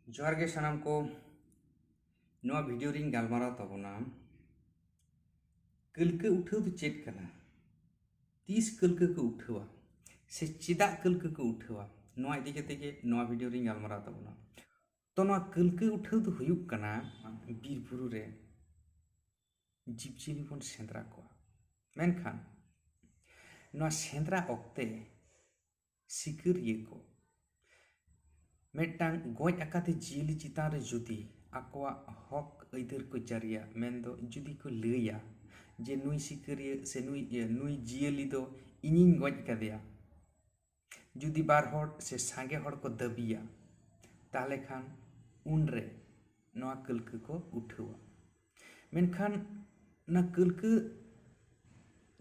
जोहार गे सानाम को नवा वीडियो रिंग गालमाराव तबना कलके उठाव तो चेक कना तीस कलके को उठावा से चेदा कलके को उठावा नवा इदी कते के नवा वीडियो रिंग गालमाराव तबना तो नवा कलके उठाव तो हुयुक कना बीर बुरु रे जीव-जियली बन सेंद्रा को मेनखान नवा सेंद्रा ऑक्ते सिकरिये को मेटांग गज आकाते जियली चितान रे जुदी आकोआ हक अइधर को जारिया मेंदो जुदी को लैया जे नुई सिकरिये से नुई जियली दो इनिन गज कदेया जुदी बार हड़ से सांगे हड़ को दबिया ताले खान उनरे नवा कलके को उठावा मेनखान ना कलके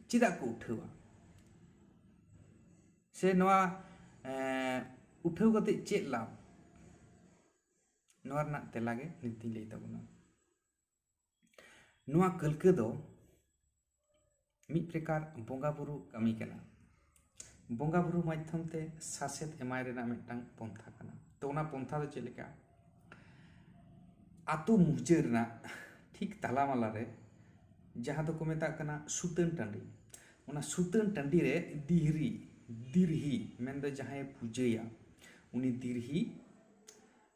चिदा को उठावा से नवा उठाव कते चेक लाभ नवा रना तेलागे निति लई तबना नवा कलके दो मिद प्रकार बोंगा बुरु कामी कना बोंगा बुरु माध्यम ते सासेत एमाय रेना मिदटांग पंथा कना तो ना पंथा दो चेलेका आतु मुहजे रेना ठीक तालामाला रे जहाँ दो को मेता कना सुतन टांडी ओना सुतन टांडी रे दिरही मेंदो जहाँ पूजया उनी दिरही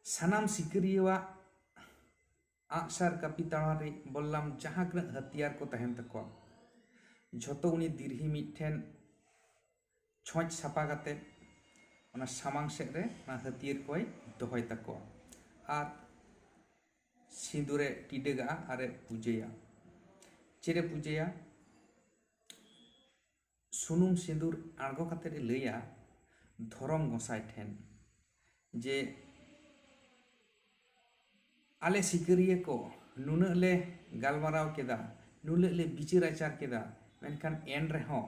सानाम सिकरिया आगसार कापी ताड़ारे बल्लाम जहाँ हथियार को तहन तको झोतो उनी दिरही मिठेन छोच सापा काते ओना सामांग सेद रे हथियार कोय दोहय तको आर सिंदूरे टिडेगा आरे पूजया चेरे पूजया सुनुम सिंदूर आड़गो काते रे लैया धरम गोसाई ठेन जे आले सिकरिये को नुना ले गालमाराव केदा नुना ले बिचार आचार केदा मेनखान एन रेहो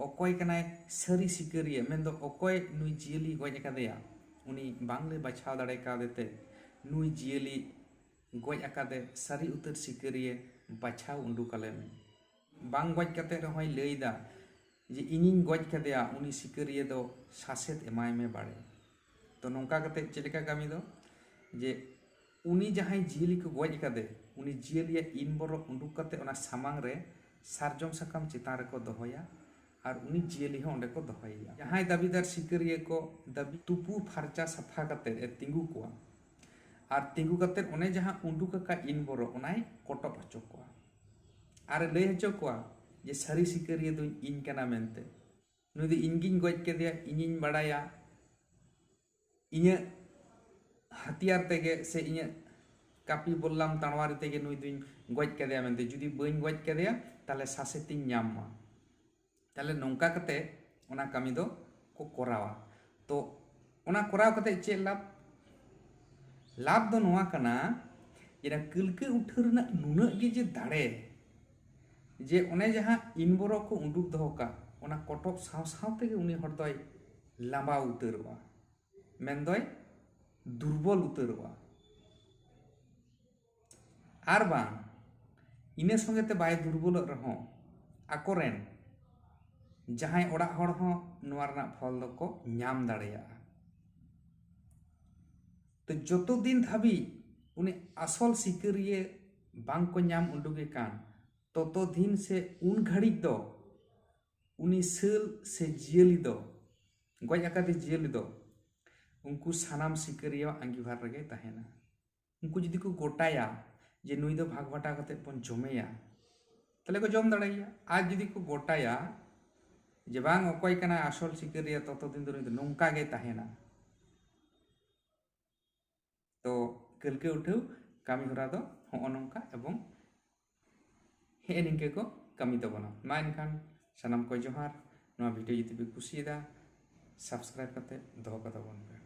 अकय कनाय सारी सिकरिये मेंदो अकय नुई जियली गज आकादेया उनी बांगले बाछाव दाड़े कादेते नुई जियली गज आकादे सारी उतर सिकरिये बाछाव उंडुकाले में बांग गज काते रहोय लैदा जे इनिन गज कादेया उनी सिकरिये दो सासेत एमाय में बाड़े तो नौका काते चेलेका कामी दो जे उनी जहाँ जियली को गज कादे उनी जियलिया इन बरो उंडुक काते ओना सामांग रे सारजम साकाम चितान रे को दोहया और उनी जियली हो ओंडे को दोहया जहाँ दाबीदार सिकरिये को दाबी तुपु फारचा सफा काते तिंगु कोआ और तिंगु काते ओने जहाँ उंडुक का इन बरो ओनाय कटक हचो कोआ और लय हचो कोआ जे सारी सिकरिये दो इन कना मेनते नुई दो इनगिन गज केदेया इनिन बाड़ाया इन्या हथियार तेगे से इन कापी बोल्लाम ताणवारी तेगे नुई दुई गज केदेया मेनते जुदी बइन गज केदेया ताले सासेतिन ᱧᱟᱢᱟ ताले नौका कते ओना कामी दो को कोरावा तो ओना कोराव कते चे लाभ दो नोआ कना जेना कलके उठाव रना नुना गे जे दाड़े जे ओने जहाँ इन बरो को उंडुक दोका ओना कटक साव साव तेगे उनी हर दोय लांबा उतारवा मेनदोय दुर्बल उतारवा आर बांग इने संगेते बाय दुर्बल रहो आकोरेन जहां ओड़ा हड़ हो नोआ रना फल दको ᱧᱟᱢ दाड़ेया तो जतो दिन धाबी उनी आसल सिकरिये बांग को ᱧाम उंडुगे कान ततो दिन से उन घड़ी दो उनी सेल से जियली दो गज आकाते जियली दो उनको सानाम सिकरिया आंगिभार रगे तहेना उनको जुदी को गोटाया जे नुई दो भाग भाटा काते बन जमेया तले को जम दाड़ाया आज जुदी को गोटाया जे बांग अकय कना आसल सिकरिया ततो दिन दो नुई दो नौका गे तहेना तो कलके उठाव कामी हरा दो हो नौका एवं हे निंके को कामी तबना मा एनखान सानाम को जोहार नवा वीडियो जुदी पे कुसियदा सब्सक्राइब करते दोहो कता बन पे।